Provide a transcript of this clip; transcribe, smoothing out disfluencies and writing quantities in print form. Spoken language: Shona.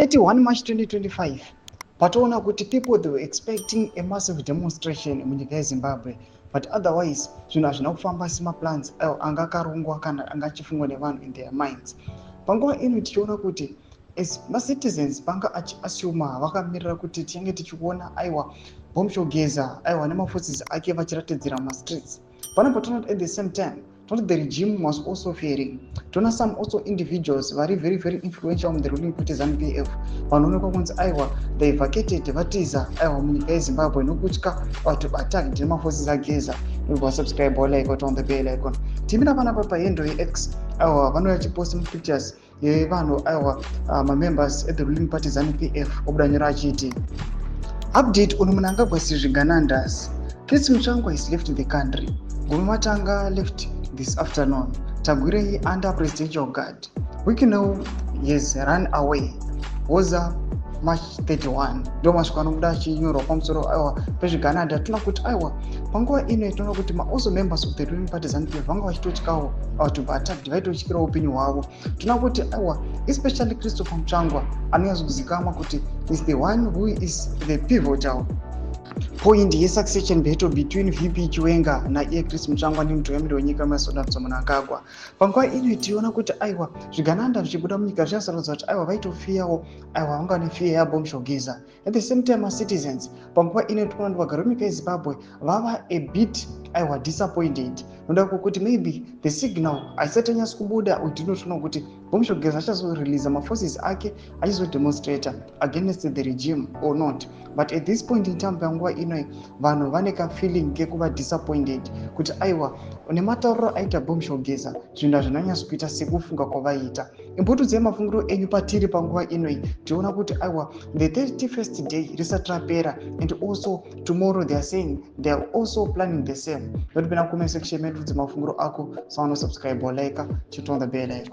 31 March 2025, patoona kuti people they were expecting a massive demonstration munyika yeZimbabwe, but otherwise zvinhu hazvina kufamba semaplans ayo anga akarongwa kana anga achifungwa nevanhu in their minds. Panguva ino tichiona kuti as macitizens vanga achiasuma vakamirira kuti tinge tichiona aiwa Bomushogeza aiwa nemaforces ake vachiratidzira mastreets. Panapa toona at the same time the regime was also failing. Tona some also individuals very very influential in the ruling party ZANU-PF vanoonekwa kunzi aiwa they vacated vatiza aiwa munyika yeZimbabwe nokutya to attack nemaforces ageza. Nobva subscribe or like on the bell icon. Timira panapa paendo yeX aiwa vanouya chipost pictures yevanhu aiwa members at the ruling party ZANU-PF obudanyira achiti update on Mnangagwa Srizviganandas. Chris Mutsvangwa has left the country. Gumi Matanga left this afternoon. Tagwire under presidential guard. We can know he has run away. Was March 31. Doma shikanobuda chinyoro pamusoro aiwa pezvigananda tuna kuti aiwa panguva ino tinoona kuti also members of the ruling party ZANU-PF vanga vachitotyawo to be attacked vaitotyira upenyu hwavo. Tuna kuti aiwa especially Christopher Mutsvangwa anonyatsokuzikamwa kuti is the one who is the pivotal point yesuccession battle between VP Chiwenga naiye Chris Mutsvangwa nemutungamiri wenyika Emmerson Mnangagwa. Panguva ino tiona kuti aiwa zvigananda zvichibuda munyika zvichasarodza kuti aiwa vaitofiyawo aiwa vanga nefiya yaBomushogeza. At the same time citizens panguva ino tinoona kuti vagari munyika yeZimbabwe vava a bit aiwa disappointed. Noda kuti maybe the signal aisatanyatsa kubuda utinoona kuti Bomushogeza achazorelease maforces ake achizodemonstrate against the regime or not. But at this point in time panguva ino vanhu vane kafeeling kekuva disappointed kuti aiwa nematauriro aita Bomushogeza zvinhu hazvinanyatsa kuita sekufunga kwavaita. Imbotudzai mafungiro enyu patiri panguva ino tiona kuti aiwa the 31st day risati rapera and also tomorrow they are saying they are also planning the same. Notipinda comment section medu mafungiro ako sawana subscribe or like, chit on the bell icon.